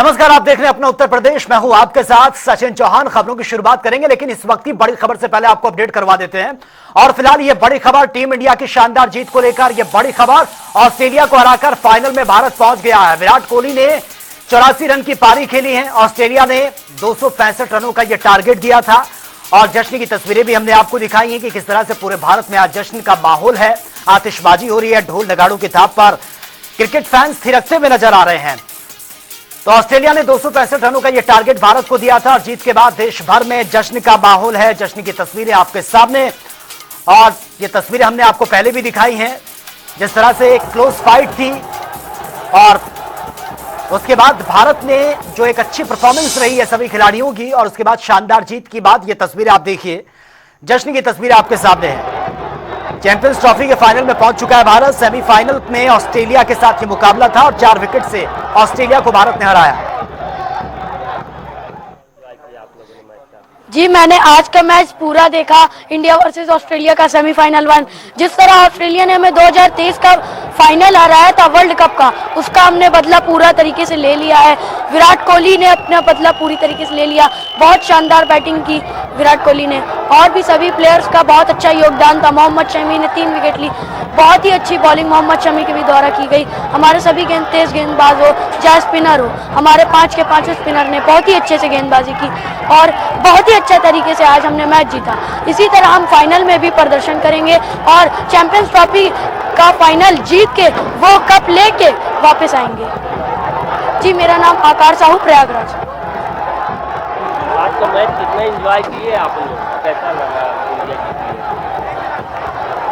नमस्कार, आप देख रहे हैं अपना उत्तर प्रदेश। मैं हूं आपके साथ सचिन चौहान। खबरों की शुरुआत करेंगे, लेकिन इस वक्त की बड़ी खबर से पहले आपको अपडेट करवा देते हैं। और फिलहाल ये बड़ी खबर टीम इंडिया की शानदार जीत को लेकर। ये बड़ी खबर, ऑस्ट्रेलिया को हराकर फाइनल में भारत पहुंच गया है। विराट कोहली ने 84 रन की पारी खेली है। ऑस्ट्रेलिया ने 265 रनों का यह टारगेट दिया था। और जश्न की तस्वीरें भी हमने आपको दिखाई हैं कि किस तरह से पूरे भारत में आज जश्न का माहौल है। आतिशबाजी हो रही है, ढोल नगाड़ों की थाप पर क्रिकेट फैंस थिरकते हुए नजर आ रहे हैं। तो ऑस्ट्रेलिया ने 265 रनों का यह टारगेट भारत को दिया था और जीत के बाद देश भर में जश्न का माहौल है। जश्न की तस्वीरें आपके सामने, और ये तस्वीरें हमने आपको पहले भी दिखाई हैं। जिस तरह से एक क्लोज फाइट थी और उसके बाद भारत ने जो एक अच्छी परफॉर्मेंस रही है सभी खिलाड़ियों की, और उसके बाद शानदार जीत की बाद ये तस्वीरें आप देखिए। जश्न की तस्वीरें आपके सामने हैं। चैंपियंस ट्रॉफी के फाइनल में पहुंच चुका है भारत। सेमीफाइनल में ऑस्ट्रेलिया के साथ ये मुकाबला था और 4 विकेट से ऑस्ट्रेलिया को भारत ने हराया। जी, मैंने आज का मैच पूरा देखा। इंडिया वर्सेस ऑस्ट्रेलिया का सेमीफाइनल 1। जिस तरह ऑस्ट्रेलिया ने हमें 2023 का फाइनल हराया था वर्ल्ड कप का, उसका हमने बदला पूरा तरीके से ले लिया है। विराट कोहली ने अपना बदला पूरी तरीके से ले लिया। बहुत शानदार बैटिंग की विराट कोहली ने, और भी सभी प्लेयर्स का बहुत अच्छा योगदान था। मोहम्मद शमी ने 3 विकेट ली। बहुत ही अच्छी बॉलिंग मोहम्मद शमी के भी द्वारा की गई। हमारे सभी तेज गेंदबाज हो चाहे स्पिनर हो, हमारे 5 के 5 स्पिनर ने बहुत ही अच्छे से गेंदबाजी की और बहुत ही अच्छे तरीके से आज हमने मैच जीता। इसी तरह हम फाइनल में भी प्रदर्शन करेंगे और चैंपियंस ट्रॉफी का फाइनल जीत के वो कप लेके वापस आएंगे। जी, मेरा नाम आकार साहू, प्रयागराज। आज का मैच कितना एंजॉय किए आप लोग, कैसा लगा इंडिया जीती?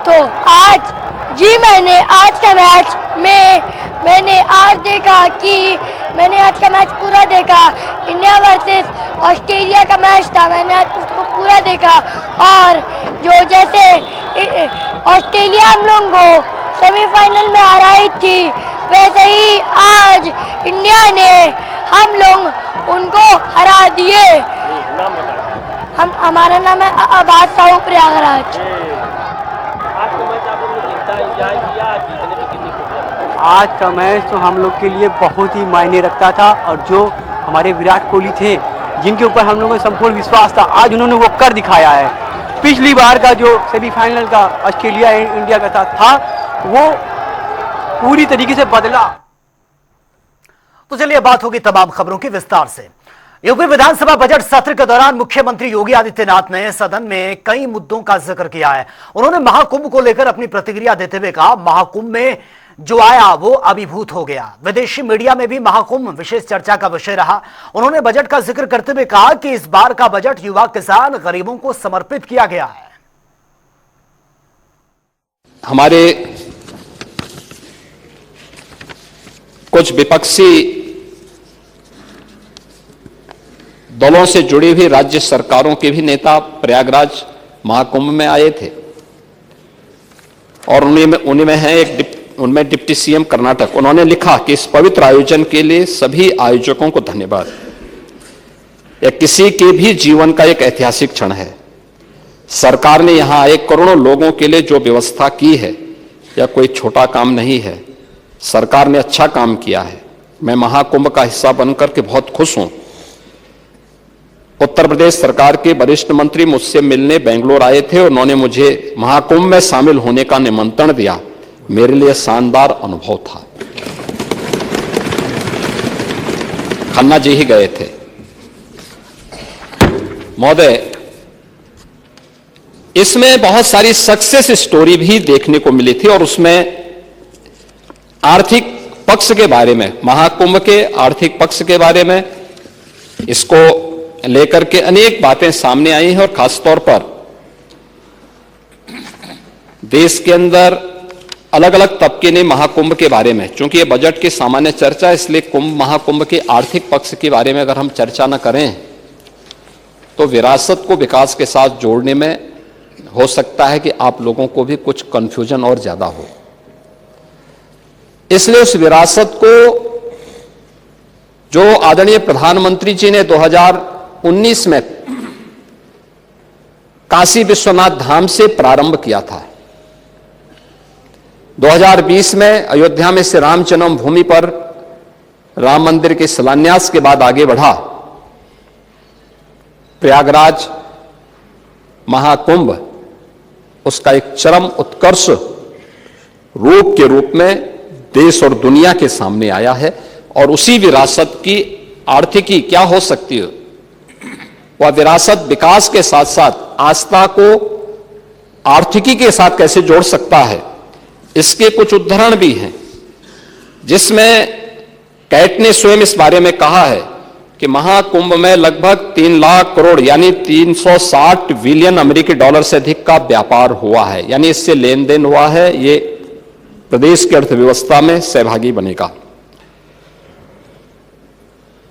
तो आज जी मैंने आज का मैच में मैंने आज देखा कि मैंने आज का मैच पूरा देखा। इंडिया वर्सेस ऑस्ट्रेलिया का मैच था, मैंने आज उसको पूरा देखा। और जो जैसे ऑस्ट्रेलिया हम लोगों को सेमीफाइनल में हराई थी, वैसे ही आज इंडिया ने हम लोग उनको हरा दिए। नाम बताइए। हमारा नाम है आबाद साहू, प्रयागराज। आज का मैच आप लोगों ने कितना एंजॉय किया, जीतने में कितनी खुशी? आज का मैच तो हम लोग के लिए बहुत ही मायने रखता था, और जो हमारे विराट कोहली थे जिनके ऊपर हम लोगों को संपूर्ण विश्वास था, आज उन्होंने वो कर दिखाया है। पिछली बार का जो सेमीफाइनल का ऑस्ट्रेलिया इंडिया का था वो पूरी तरीके से बदला। तो चलिए बात होगी तमाम खबरों की विस्तार से। यूपी विधानसभा बजट सत्र के दौरान मुख्यमंत्री योगी आदित्यनाथ ने सदन में कई मुद्दों का जिक्र किया है। उन्होंने महाकुंभ को लेकर अपनी प्रतिक्रिया देते हुए कहा, महाकुंभ में जो आया वो अभिभूत हो गया। विदेशी मीडिया में भी महाकुंभ विशेष चर्चा का विषय रहा। उन्होंने बजट का जिक्र करते हुए कहा कि इस बार का बजट युवा, किसान, गरीबों को समर्पित किया गया है। हमारे कुछ विपक्षी दलों से जुड़ी हुई राज्य सरकारों के भी नेता प्रयागराज महाकुंभ में आए थे, और उनमें है उनमें डिप्टी सीएम कर्नाटक। उन्होंने लिखा कि इस पवित्र आयोजन के लिए सभी आयोजकों को धन्यवाद। यह किसी के भी जीवन का एक ऐतिहासिक क्षण है। सरकार ने यहां आए करोड़ों लोगों के लिए जो व्यवस्था की है, यह कोई छोटा काम नहीं है। सरकार ने अच्छा काम किया है। मैं महाकुंभ का हिस्सा बनकर के बहुत खुश हूं। उत्तर प्रदेश सरकार के वरिष्ठ मंत्री मुझसे मिलने बेंगलोर आए थे। उन्होंने मुझे महाकुंभ में शामिल होने का निमंत्रण दिया। मेरे लिए शानदार अनुभव था। खन्ना जी ही गए थे। महोदय, इसमें बहुत सारी सक्सेस स्टोरी भी देखने को मिली थी, और उसमें आर्थिक पक्ष के बारे में, महाकुंभ के आर्थिक पक्ष के बारे में इसको लेकर के अनेक बातें सामने आई हैं। और खासतौर पर देश के अंदर अलग अलग तबके ने महाकुंभ के बारे में, चूंकि ये बजट की सामान्य चर्चा, इसलिए महाकुंभ के आर्थिक पक्ष के बारे में अगर हम चर्चा न करें तो विरासत को विकास के साथ जोड़ने में हो सकता है कि आप लोगों को भी कुछ कंफ्यूजन और ज्यादा हो। इसलिए उस विरासत को जो आदरणीय प्रधानमंत्री जी ने 2019 में काशी विश्वनाथ धाम से प्रारंभ किया था, 2020 में अयोध्या में श्री राम जन्मभूमि पर राम मंदिर के शिलान्यास के बाद आगे बढ़ा, प्रयागराज महाकुंभ उसका एक चरम उत्कर्ष रूप के रूप में देश और दुनिया के सामने आया है। और उसी विरासत की आर्थिकी क्या हो सकती है, वह विरासत विकास के साथ साथ आस्था को आर्थिकी के साथ कैसे जोड़ सकता है, इसके कुछ उदाहरण भी हैं, जिसमें कैट ने स्वयं इस बारे में कहा है कि महाकुंभ में लगभग 3 लाख करोड़ यानी 360 बिलियन अमेरिकी डॉलर से अधिक का व्यापार हुआ है, यानी इससे लेन देन हुआ है। ये प्रदेश की अर्थव्यवस्था में सहभागी बनेगा।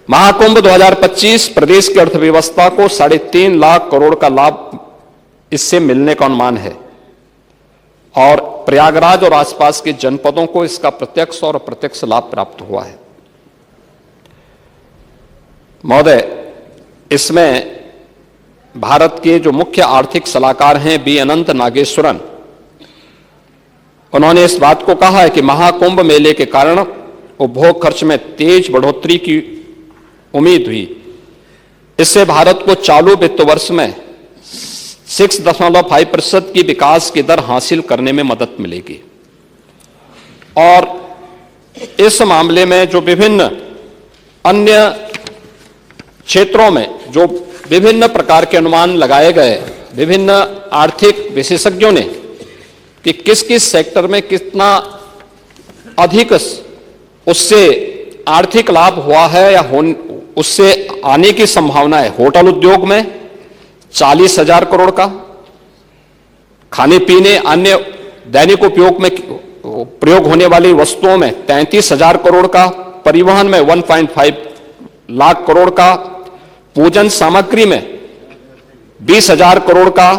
महाकुंभ 2025 प्रदेश की अर्थव्यवस्था को 3.5 लाख करोड़ का लाभ इससे मिलने का अनुमान है और प्रयागराज और आसपास के जनपदों को इसका प्रत्यक्ष और अप्रत्यक्ष लाभ प्राप्त हुआ है। महोदय, इसमें भारत के जो मुख्य आर्थिक सलाहकार हैं बी अनंत नागेश्वरन, उन्होंने इस बात को कहा है कि महाकुंभ मेले के कारण उपभोग खर्च में तेज बढ़ोतरी की उम्मीद हुई। इससे भारत को चालू वित्त वर्ष में 6.5% की विकास की दर हासिल करने में मदद मिलेगी। और इस मामले में जो विभिन्न अन्य क्षेत्रों में जो विभिन्न प्रकार के अनुमान लगाए गए विभिन्न आर्थिक विशेषज्ञों ने कि किस किस सेक्टर में कितना अधिक उससे आर्थिक लाभ हुआ है या उससे आने की संभावना है। होटल उद्योग में 40,000 करोड़ का, खाने पीने अन्य दैनिक उपयोग में प्रयोग होने वाली वस्तुओं में 33,000 करोड़ का, परिवहन में 1.5 लाख करोड़ का, पूजन सामग्री में 20,000 करोड़ का,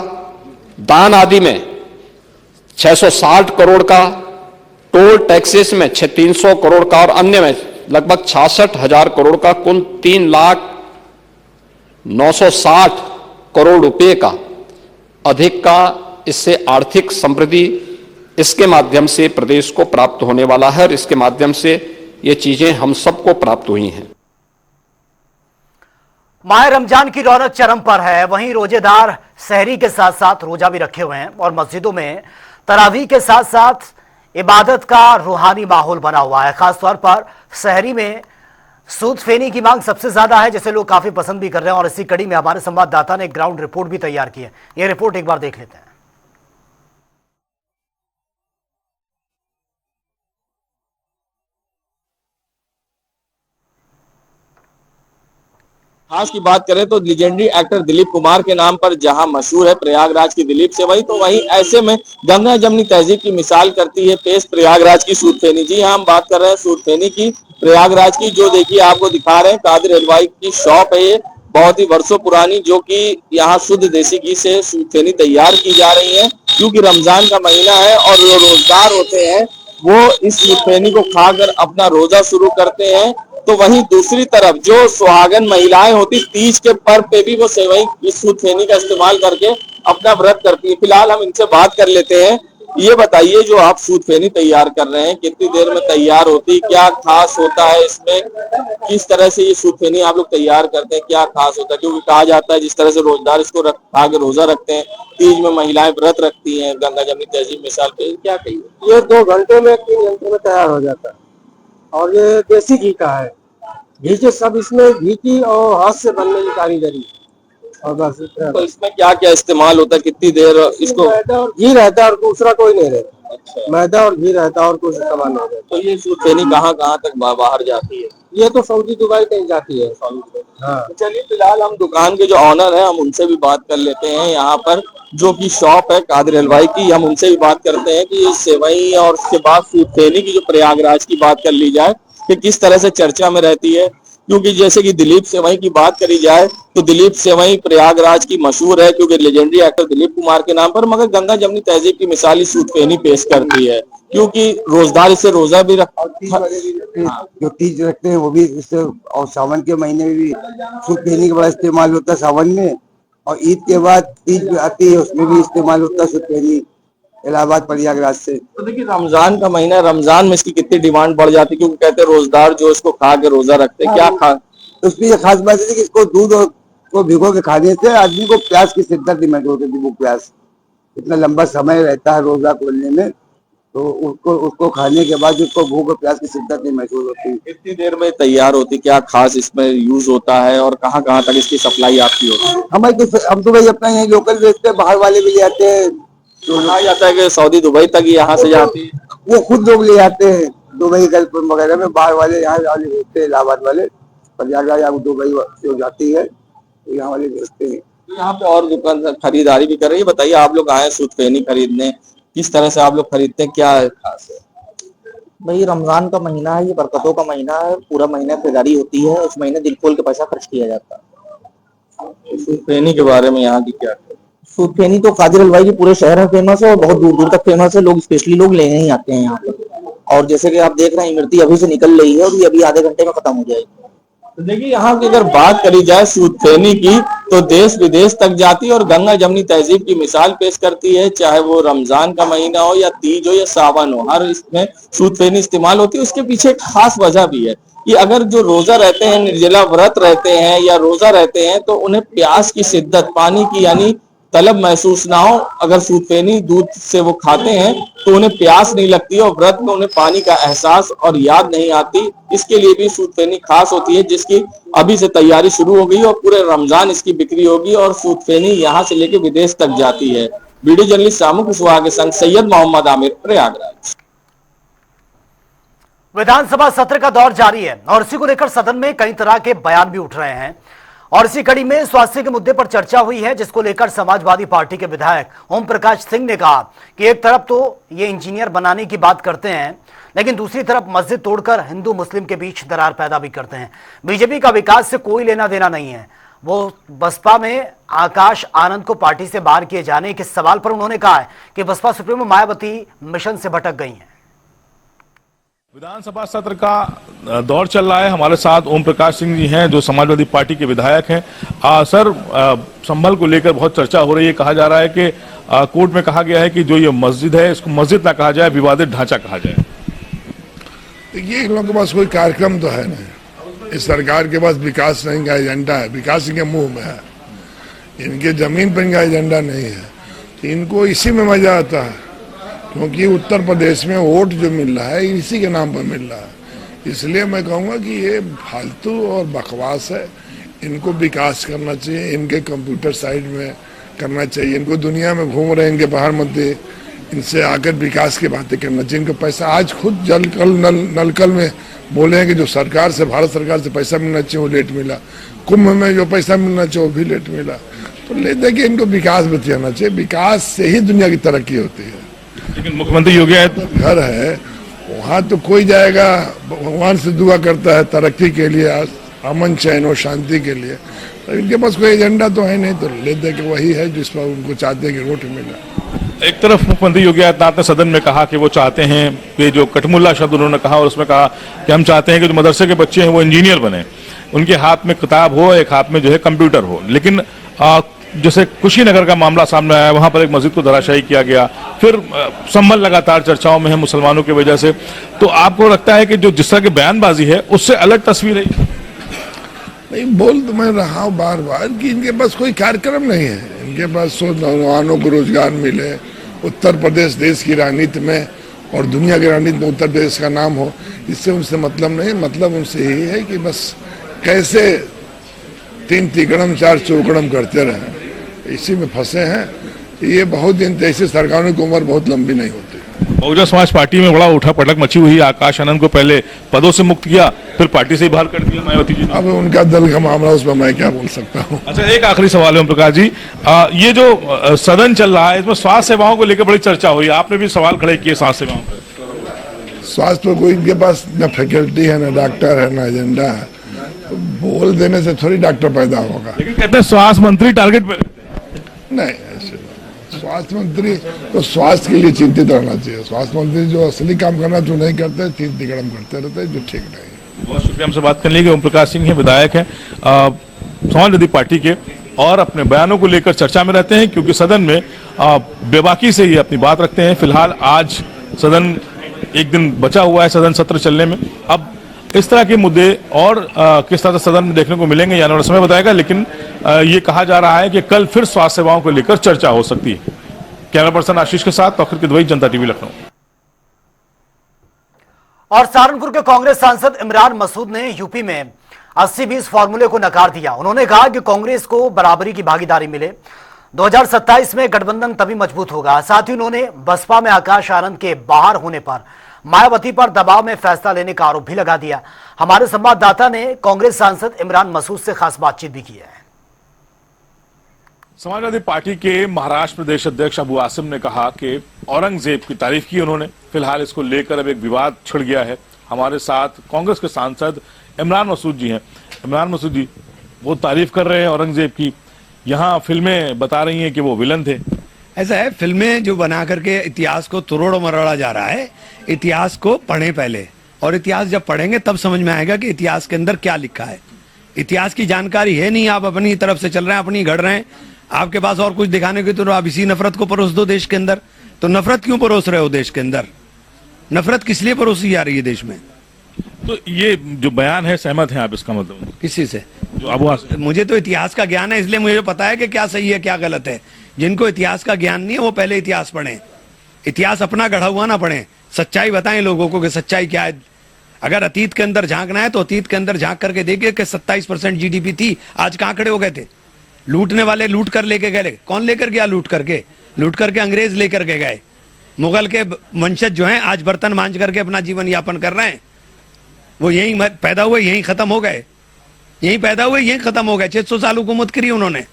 दान आदि में 660 करोड़ का, टोल टैक्सेस में 300 करोड़ का और अन्य में लगभग 66,000 करोड़ का, कुल 3,960 करोड़ रुपए का अधिक का इससे आर्थिक समृद्धि इसके माध्यम से प्रदेश को प्राप्त होने वाला है और इसके माध्यम से ये चीजें हम सबको प्राप्त हुई हैं। माह रमजान की रौनक चरम पर है। वहीं रोजेदार सहरी के साथ साथ रोजा भी रखे हुए हैं और मस्जिदों में तरावी के साथ साथ इबादत का रूहानी माहौल बना हुआ है। खासतौर पर सहरी में सूद फेनी की मांग सबसे ज्यादा है, जिसे लोग काफी पसंद भी कर रहे हैं। और इसी कड़ी में हमारे संवाददाता ने ग्राउंड रिपोर्ट भी तैयार की है। यह रिपोर्ट एक बार देख लेते हैं। खास की बात करें तो लीजेंडरी एक्टर दिलीप कुमार के नाम पर जहां मशहूर है प्रयागराज की दिलीप से, वही तो वहीं ऐसे में गंगा जमनी तहजीब की मिसाल करती है पेश प्रयागराज की सूद फेनी। जी हाँ, हम बात कर रहे हैं सूद फेनी की, प्रयागराज की, जो देखिए आपको दिखा रहे हैं कादिर हलवाई की शॉप है ये, बहुत ही वर्षों पुरानी, जो कि यहाँ शुद्ध देसी घी से सूद फेनी तैयार की जा रही है। क्योंकि रमजान का महीना है और जो रोजगार होते हैं वो इस सूद फेनी को खाकर अपना रोजा शुरू करते हैं। तो वहीं दूसरी तरफ जो सुहागन महिलाएं होती, तीज के पर्व पे भी वो सेवई इस सूद फेनी का इस्तेमाल करके अपना व्रत करती है। फिलहाल हम इनसे बात कर लेते हैं। ये बताइए, जो आप सूद फेनी तैयार कर रहे हैं कितनी देर में तैयार होती है, क्या खास होता है इसमें, किस तरह से ये सूद फेनी आप लोग तैयार करते हैं, क्या खास होता है? क्योंकि कहा जाता है जिस तरह से रोजदार इसको खा के रोजा रखते हैं, तीज में महिलाएं व्रत रखती हैं गंगा जमनी तहजीब मिसाल पे, क्या कहिए? ये 2 घंटे में 3 घंटे में तैयार हो जाता है और ये देसी घी का है। घी के सब इसमें घी की और हाथ से बनने की कारीगरी और बस। तो इसमें क्या क्या इस्तेमाल होता है, कितनी देर इसको? मैदा और घी रहता है और दूसरा कोई नहीं रहता। अच्छा। मैदा और घी रहता है और कुछ सामान नहीं रहता। तो ये सूद फेनी कहाँ कहाँ तक बाहर जाती है? ये तो सऊदी दुबई कहीं जाती है। हाँ। चलिए फिलहाल हम दुकान के जो ऑनर है हम उनसे भी बात कर लेते हैं। यहाँ पर जो कि शॉप है कादिर हलवाई की, हम उनसे भी बात करते हैं कि सेवई और उसके बाद सूद फेनी की जो प्रयागराज की बात कर ली जाए कि किस तरह से चर्चा में रहती है। क्योंकि जैसे कि दिलीप सेवई की बात करी जाए तो दिलीप सेवई प्रयागराज की मशहूर है क्योंकि लेजेंडरी एक्टर दिलीप कुमार के नाम पर, मगर गंगा जमनी तहजीब की मिसाली सूद फेनी पेश करती है क्योंकि रोजदार इसे रोजा भी जो तीज रखते हैं वो भी इससे, और सावन के महीने में भी सूद फेनी का बड़ा इस्तेमाल होता है सावन में, और ईद के बाद तीज भी आती है उसमें भी इस्तेमाल होता है सूद फेनी। इलाहाबाद प्रयागराज से। तो देखिए रमजान का महीना, रमजान में इसकी कितनी डिमांड बढ़ जाती है, क्योंकि कहते हैं रोजदार जो इसको खा के रोजा रखते हैं, क्या खा उसकी ये खास बात है कि इसको दूध और को भिगो के खाने से आदमी को प्यास की शिद्दत नहीं महसूस होती। वो प्यास इतना लंबा समय रहता है रोजा खोलने में, तो उसको खाने के बाद उसको भूख और प्यास की शिद्दत नहीं महसूस होती। कितनी देर में तैयार होती, क्या खास इसमें यूज होता है और कहाँ कहाँ तक इसकी सप्लाई आपकी होती है? हम तो भाई अपना यही लोकल बेचते हैं, बाहर वाले भी ले आते हैं। तो कहा जाता है कि सऊदी दुबई तक ही यहाँ से जाती है। वो खुद लोग ले आते हैं दुबई गल्फ वगैरह में, बाहर वाले यहाँ वाले बेचते हैं, इलाहाबाद वाले प्रयागराज या दुबई जो जाती है तो यहाँ वाले बेचते हैं। तो यहाँ पे और दुकान खरीदारी भी कर रही है। बताइए, आप लोग आए सूतफेनी खरीदने, किस तरह से आप लोग खरीदते हैं, क्या है खास है? भाई रमजान का महीना है, ये बरकतों का महीना है, पूरा महीना खरीदारी होती है, उस महीने दिल खोल के पैसा खर्च किया जाता है। सूतफेनी के बारे में यहाँ की क्या है? सूतफेनी तो कादिर हलवाई की पूरे शहर में फेमस है और बहुत दूर दूर तक फेमस है। लोग स्पेशली लोग लेने ही आते हैं यहाँ पर। और जैसे कि आप देख रहे हैं इमरती अभी से निकल रही है और ये अभी आधे घंटे में खत्म हो जाएगी। तो देखिए यहाँ की अगर बात करी जाए सूतफेनी की, तो देश विदेश तक जाती है और गंगा जमनी तहजीब की मिसाल पेश करती है। चाहे वो रमजान का महीना हो या तीज हो या सावन हो, हर इसमें सूतफेनी इस्तेमाल होती है। उसके पीछे एक खास वजह भी है कि अगर जो रोजा रहते हैं, निर्जला व्रत रहते हैं या रोजा रहते हैं, तो उन्हें प्यास की शिद्दत, पानी की यानी तलब महसूस ना हो। अगर सूतफेनी दूध से वो खाते हैं तो उन्हें प्यास नहीं लगती और व्रत में उन्हें पानी का एहसास और याद नहीं आती। इसके लिए भी सूतफेनी खास होती है, जिसकी अभी से तैयारी शुरू हो गई और पूरे रमजान इसकी बिक्री होगी और सूतफेनी यहाँ से लेके विदेश तक जाती है। वीडियो जर्नलिस्ट सामू कुशवाहा के संग सैयद मोहम्मद आमिर, प्रयागराज। विधानसभा सत्र का दौर जारी है और इसी को लेकर सदन में कई तरह के बयान भी उठ रहे हैं और इसी कड़ी में स्वास्थ्य के मुद्दे पर चर्चा हुई है, जिसको लेकर समाजवादी पार्टी के विधायक ओम प्रकाश सिंह ने कहा कि एक तरफ तो ये इंजीनियर बनाने की बात करते हैं, लेकिन दूसरी तरफ मस्जिद तोड़कर हिंदू मुस्लिम के बीच दरार पैदा भी करते हैं। बीजेपी का विकास से कोई लेना देना नहीं है। वो बसपा में आकाश आनंद को पार्टी से बाहर किए जाने के सवाल पर उन्होंने कहा है कि बसपा सुप्रीमो मायावती मिशन से भटक गई हैं। विधानसभा सत्र का दौर चल रहा है। हमारे साथ ओम प्रकाश सिंह जी हैं जो समाजवादी पार्टी के विधायक हैं। सर, संभल को लेकर बहुत चर्चा हो रही है। कहा जा रहा है कि कोर्ट में कहा गया है कि जो ये मस्जिद है इसको मस्जिद ना कहा जाए, विवादित ढांचा कहा जाए। देखिए, इन लोगों के पास कोई कार्यक्रम तो है नहीं। इस सरकार के पास विकास नहीं का एजेंडा है, विकास इनके मुंह में है, इनके जमीन पर इनका एजेंडा नहीं है। तो इनको इसी में मजा आता है, क्योंकि उत्तर प्रदेश में वोट जो मिल रहा है इसी के नाम पर मिल रहा है। इसलिए मैं कहूँगा कि ये फालतू और बकवास है। इनको विकास करना चाहिए, इनके कंप्यूटर साइड में करना चाहिए। इनको दुनिया में घूम रहे हैं इनके प्रधानमंत्री, इनसे आकर विकास की बातें करना चाहिए। इनको पैसा आज खुद नलकल में बोले हैं कि जो सरकार से, भारत सरकार से पैसा मिलना चाहिए वो लेट मिला। कुंभ में जो पैसा मिलना चाहिए वो भी लेट मिला। तो ले देखिए, इनको विकास बचाना चाहिए। विकास से ही दुनिया की तरक्की होती है। लेकिन मुख्यमंत्री योगी आदित्यनाथ घर है वहाँ तो कोई जाएगा, भगवान से दुआ करता है तरक्की के लिए, अमन चैन और शांति के लिए। तो इनके पास कोई एजेंडा तो है नहीं, तो ले दे के वही है जिस पर उनको चाहते हैं कि वोट मिला। एक तरफ मुख्यमंत्री योगी आदित्यनाथ ने सदन में कहा कि वो चाहते हैं कि जो कठमुल्ला शब्द उन्होंने कहा और उसमें कहा कि हम चाहते हैं कि जो मदरसे के बच्चे हैं वो इंजीनियर बने, उनके हाथ में किताब हो, एक हाथ में जो है कंप्यूटर हो। लेकिन जैसे कुशीनगर का मामला सामने आया, वहां पर एक मस्जिद को धराशायी किया गया, फिर संभल लगातार चर्चाओं में है मुसलमानों की वजह से। तो आपको लगता है कि जो जिस तरह की बयानबाजी है उससे अलग तस्वीर है? नहीं, बोल तो मैं रहा हूँ बार बार कि इनके पास कोई कार्यक्रम नहीं है। इनके पास नौजवानों को रोजगार मिले, उत्तर प्रदेश देश की राजनीति में और दुनिया की राजनीति में उत्तर प्रदेश का नाम हो, इससे उनसे मतलब नहीं। मतलब उनसे यही है कि बस कैसे 3 तिकड़म 4 चौकड़म करते रहे, इसी में फंसे हैं। ये बहुत दिन ऐसी सरकारों की उम्र बहुत लंबी नहीं होती। बहुजन समाज पार्टी में बड़ा उठा पटक मची हुई है। आकाश आनंद को पहले पदों से मुक्त किया, फिर पार्टी से ही बाहर कर दिया मायावती जी ने। अब उनका दल का मामला, उसमें मैं क्या बोल सकता हूँ। अच्छा, एक आखिरी सवाल है ओम प्रकाश जी, ये जो सदन चल रहा है इसमें स्वास्थ्य सेवाओं को लेकर बड़ी चर्चा हुई, आपने भी सवाल खड़े किए स्वास्थ्य सेवाओं पर। स्वास्थ्य पर कोई इनके पास न फैकल्टी है, न डॉक्टर है, न एजेंडा है। तो बोल देने से थोड़ी डॉक्टर पैदा होगा। लेकिन कहते हैं स्वास्थ्य मंत्री टारगेट पे नहीं, ऐसे स्वास्थ्य मंत्री तो स्वास्थ्य के लिए चिंतित रहना चाहिए। स्वास्थ्य मंत्री जो असली काम करना जो नहीं करते, 3 तिकड़म करते रहते हैं, जो ठीक नहीं। बहुत शुक्रिया हमसे बात करने के। ओम प्रकाश सिंह है, विधायक हैं समाजवादी पार्टी के और अपने बयानों को लेकर चर्चा में रहते हैं, क्योंकि सदन में बेबाकी से ही अपनी बात रखते हैं। फिलहाल आज सदन एक दिन बचा हुआ है सदन सत्र चलने में। अब इस तरह के मुद्दे और किस तरह से सदन में देखने को मिलेंगे या आने समय बताएगा, लेकिन ये कहा जा रहा है कि कल फिर स्वास्थ्य सेवाओं को लेकर चर्चा हो सकती है। कैमरा पर्सन आशीष के साथ तौखीर किदवई, जनता टीवी लखनऊ। और सहारनपुर के कांग्रेस सांसद इमरान मसूद ने यूपी में 80-20 फॉर्मूले को नकार दिया। उन्होंने कहा कि कांग्रेस को बराबरी की भागीदारी मिले, 2027 में गठबंधन तभी मजबूत होगा। साथ ही उन्होंने बसपा में आकाश आनंद के बाहर होने पर मायावती पर दबाव में फैसला लेने का आरोप भी लगा दिया। हमारे संवाददाता ने कांग्रेस सांसद इमरान मसूद से खास बातचीत भी की है। समाजवादी पार्टी के महाराष्ट्र प्रदेश अध्यक्ष अबू आसिम ने कहा कि औरंगजेब की तारीफ की उन्होंने। फिलहाल इसको लेकर अब एक विवाद छिड़ गया है। हमारे साथ कांग्रेस के सांसद इमरान मसूद जी हैं। इमरान मसूद जी, वो तारीफ कर रहे हैं औरंगजेब की, यहाँ फिल्में बता रही हैं कि वो विलन थे। ऐसा है, फिल्में जो बना करके इतिहास को तोड़ मरोड़ा जा रहा है। इतिहास को पढ़ें पहले, और इतिहास जब पढ़ेंगे तब समझ में आएगा कि इतिहास के अंदर क्या लिखा है। इतिहास की जानकारी है नहीं, आप अपनी तरफ से चल रहे हैं, अपनी घड़ रहे हैं। आपके पास और कुछ दिखाने की तो आप इसी नफरत को परोस दो देश के अंदर। तो नफरत क्यों परोस रहे हो देश के अंदर? नफरत किस लिए परोसी जा रही है देश में? तो ये जो बयान है, सहमत हैं आप इसका मतलब? किसी से? जो अबू आसिम। मुझे तो इतिहास का ज्ञान है, इसलिए मुझे पता है कि क्या सही है क्या गलत है। जिनको इतिहास का ज्ञान नहीं है वो पहले इतिहास पढ़ें। इतिहास अपना गढ़ा हुआ ना पढ़ें, सच्चाई बताएं लोगों को कि सच्चाई क्या है। अगर अतीत के अंदर झांकना है तो अतीत के अंदर झांक करके देखिए कि 27% जीडीपी थी, आज कहां खड़े हो गए थे? लूटने वाले लूट कर लेके गए। कौन लेकर गया लूट करके? लूट करके अंग्रेज लेकर के गए। मुगल के वंशज जो हैं आज बर्तन मांझ करके अपना जीवन यापन कर रहे हैं। वो यहीं पैदा हुए, यहीं खत्म हो गए, यहीं पैदा हुए, यहीं खत्म हो गए। 600 साल हुकूमत करी उन्होंने।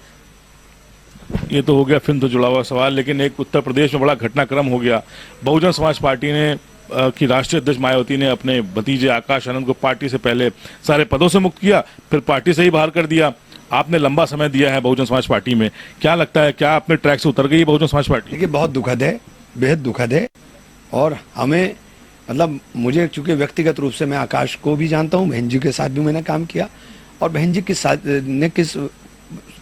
ये तो हो गया फिल्म से जुड़ा हुआ सवाल, लेकिन एक उत्तर प्रदेश में बड़ा घटनाक्रम हो गया। बहुजन समाज पार्टी ने की राष्ट्रीय अध्यक्ष मायावती ने अपने भतीजे आकाश आनंद को पार्टी से पहले सारे पदों से मुक्त किया, फिर पार्टी से ही बाहर कर दिया। आपने लंबा समय दिया है बहुजन समाज पार्टी में, क्या लगता है क्या अपने ट्रैक से उतर गई है बहुजन समाज पार्टी? देखिए, बहुत दुखद है, बेहद दुखद है। और हमें मतलब मुझे चूंकि व्यक्तिगत रूप से मैं आकाश को भी जानता हूँ, बहन जी के साथ भी मैंने काम किया, और बहन जी ने किस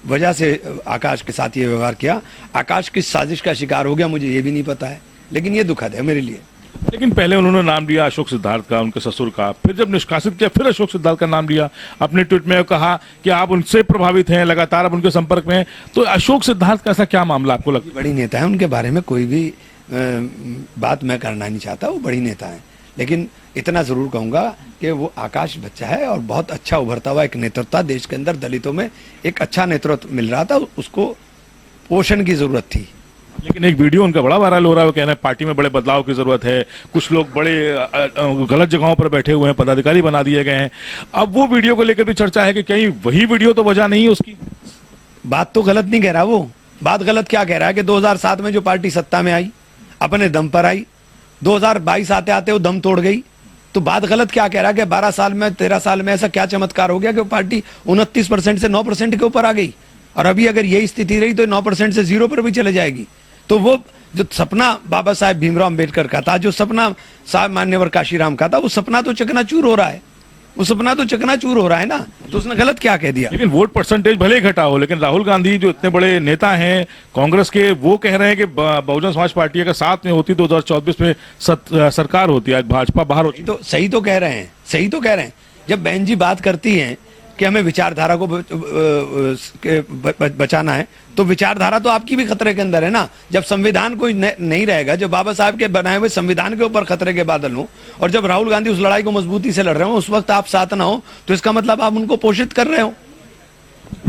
वजह से आकाश के साथ ये व्यवहार किया, आकाश किस साजिश का शिकार हो गया, मुझे ये भी नहीं पता है। लेकिन ये दुखद है मेरे लिए। लेकिन पहले उन्होंने नाम लिया अशोक सिद्धार्थ का, उनके ससुर का, फिर जब निष्कासित किया फिर अशोक सिद्धार्थ का नाम लिया। अपने ट्वीट में कहा कि आप उनसे प्रभावित हैं, लगातार आप उनके संपर्क में हैं। तो अशोक सिद्धार्थ का ऐसा क्या मामला आपको लगता है? बड़ी नेता है, उनके बारे में कोई भी बात मैं करना नहीं चाहता, वो बड़ी नेता है। लेकिन इतना जरूर कहूंगा कि वो आकाश बच्चा है और बहुत अच्छा उभरता हुआ एक नेतृत्व देश के अंदर, दलितों में एक अच्छा नेतृत्व मिल रहा था, उसको पोषण की जरूरत थी। लेकिन एक वीडियो उनका बड़ा वायरल हो रहा है, वो कह रहे हैं पार्टी में बड़े बदलाव की जरूरत है, कुछ लोग बड़े गलत जगहों पर बैठे हुए हैं, पदाधिकारी बना दिए गए हैं। अब वो वीडियो को लेकर भी चर्चा है कि कहीं वही वीडियो तो वजह नहीं है उसकी। बात तो गलत नहीं कह रहा वो, बात गलत क्या कह रहा है कि 2007 में जो पार्टी सत्ता में आई अपने दम पर आई, 2022 आते आते वो दम तोड़ गई। तो बात गलत क्या कह रहा है कि 12 साल में 13 साल में ऐसा क्या चमत्कार हो गया कि पार्टी 29% से 9% के ऊपर आ गई, और अभी अगर यही स्थिति रही तो 9% से 0 पर भी चले जाएगी। तो वो जो सपना बाबा साहेब भीमराव अम्बेडकर का था, जो सपना साहब मान्यवर काशीराम का था, वो सपना तो चकनाचूर हो रहा है, वो सपना तो चकनाचूर हो रहा है ना। तो उसने गलत क्या कह दिया? लेकिन वोट परसेंटेज भले घटा हो, लेकिन राहुल गांधी जो इतने बड़े नेता हैं कांग्रेस के, वो कह रहे हैं कि बहुजन समाज पार्टी अगर साथ में होती 2024 में सरकार होती, आज भाजपा बाहर होती। तो सही तो कह रहे हैं, सही तो कह रहे हैं। जब बहन जी बात करती हैं कि हमें विचारधारा को बचाना है, तो विचारधारा तो आपकी भी खतरे के अंदर है ना। जब संविधान कोई नहीं रहेगा, जब बाबा साहब के बनाए हुए संविधान के ऊपर खतरे के बादल हो, और जब राहुल गांधी उस लड़ाई को मजबूती से लड़ रहे हो, उस वक्त आप साथ ना हो, तो इसका मतलब आप उनको पोषित कर रहे हो।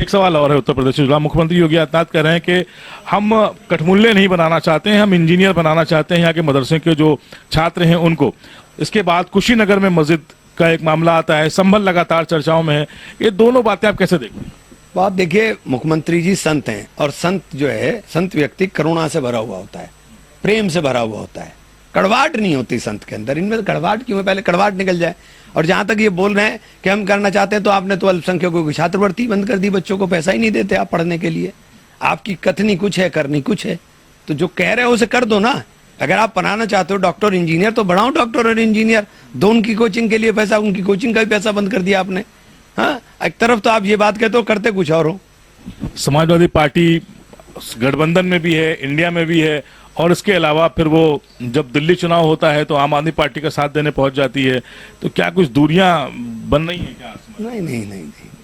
एक सवाल और है उत्तर प्रदेश से जुड़ा। मुख्यमंत्री योगी आदित्यनाथ कह रहे हैं कि हम कठमुल्ले नहीं बनाना चाहते हैं, हम इंजीनियर बनाना चाहते हैं यहाँ के मदरसे के जो छात्र हैं उनको। इसके बाद कुशीनगर में मस्जिद का एक मामला आता है, संभल लगातार चर्चाओं में है। ये दोनों बातें आप कैसे देखते हैं? बात देखिए, मुख्यमंत्री जी संत हैं, और संत जो है, संत व्यक्ति करुणा से भरा हुआ होता है, प्रेम से भरा हुआ होता है, कड़वाहट नहीं होती संत के अंदर। इनमें कड़वाहट क्यों है? पहले कड़वाहट निकल जाए। और जहां तक ये बोल रहे हैं कि हम करना चाहते हैं, तो आपने तो अल्पसंख्यकों की छात्रवृत्ति बंद कर दी, बच्चों को पैसा ही नहीं देते आप पढ़ने के लिए। आपकी कथनी कुछ है, करनी कुछ है, तो जो कह रहे हो उसे कर दो ना। अगर आप पढ़ाना चाहते हो डॉक्टर इंजीनियर, तो बढ़ाओ डॉक्टर और इंजीनियर, दो उनकी कोचिंग के लिए पैसा, उनकी कोचिंग का भी पैसा बंद कर दिया आपने। हाँ, एक तरफ तो आप ये बात कहते हो, करते कुछ और हो। समाजवादी पार्टी गठबंधन में भी है, इंडिया में भी है, और इसके अलावा फिर वो जब दिल्ली चुनाव होता है तो आम आदमी पार्टी का साथ देने पहुंच जाती है। तो क्या कुछ दूरियां बन रही हैं क्या? नहीं,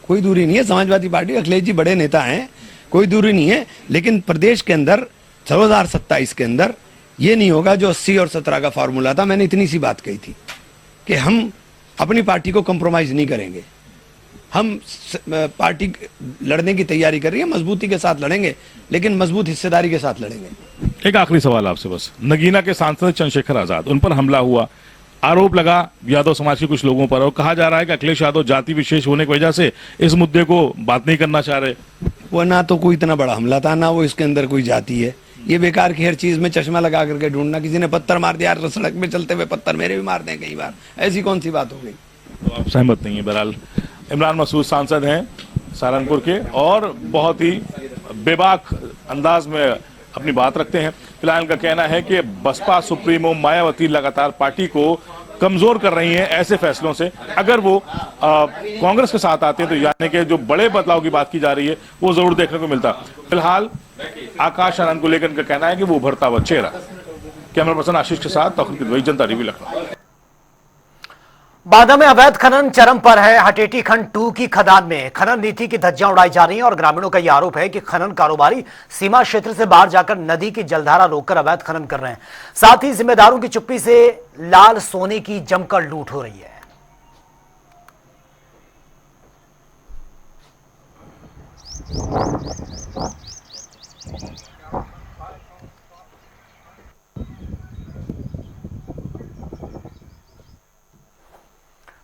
कोई दूरी नहीं है। समाजवादी पार्टी, अखिलेश जी बड़े नेता हैं, कोई दूरी नहीं है। लेकिन प्रदेश के अंदर 2027 के अंदर ये नहीं होगा जो 80 और 17 का फॉर्मूला था। मैंने इतनी सी बात कही थी कि हम अपनी पार्टी को कंप्रोमाइज नहीं करेंगे। हम पार्टी लड़ने की तैयारी कर रही है, मजबूती के साथ लड़ेंगे, लेकिन मजबूत हिस्सेदारी के साथ लड़ेंगे। एक आखिरी सवाल आपसे बस, नगीना के सांसद चंद्रशेखर आजाद, उन पर हमला हुआ, आरोप लगा यादव समाज के कुछ लोगों पर, और कहा जा रहा है कि अखिलेश यादव जाति विशेष होने की वजह से इस मुद्दे को बात नहीं करना चाह रहे। वो ना तो कोई इतना बड़ा हमला था, ना वो इसके अंदर कोई जाति है। ये बेकार की हर चीज में चश्मा लगा करके ढूंढना, किसी ने पत्थर मार दिया, सड़क में चलते हुए पत्थर मेरे भी मार दें कई बार, ऐसी कौन सी बात हो गई? तो आप सहमत नहीं है? बहरहाल इमरान मसूद सांसद हैं सहारनपुर के, और बहुत ही बेबाक अंदाज में अपनी बात रखते हैं। फिलहाल इनका कहना है कि बसपा सुप्रीमो मायावती लगातार पार्टी को कमजोर कर रही हैं ऐसे फैसलों से। अगर वो कांग्रेस के साथ आते हैं तो यानी कि जो बड़े बदलाव की बात की जा रही है वो जरूर देखने को मिलता। फिलहाल आकाश आनंद को लेकर इनका कहना है कि वो उभरता हुआ चेहरा। कैमरा पर्सन आशीष के साथ तौहीद वही, जनता टीवी, लखनऊ। बांदा में अवैध खनन चरम पर है। हटेटी खंड 2 की खदान में खनन नीति की धज्जियां उड़ाई जा रही हैं और ग्रामीणों का यह आरोप है कि खनन कारोबारी सीमा क्षेत्र से बाहर जाकर नदी की जलधारा रोककर अवैध खनन कर रहे हैं। साथ ही जिम्मेदारों की चुप्पी से लाल सोने की जमकर लूट हो रही है।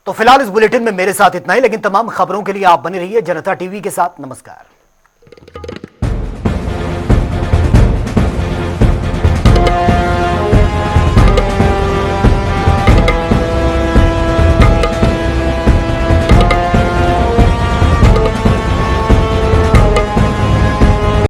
तो फिलहाल इस बुलेटिन में मेरे साथ इतना ही, लेकिन तमाम खबरों के लिए आप बने रहिए जनता टीवी के साथ। नमस्कार।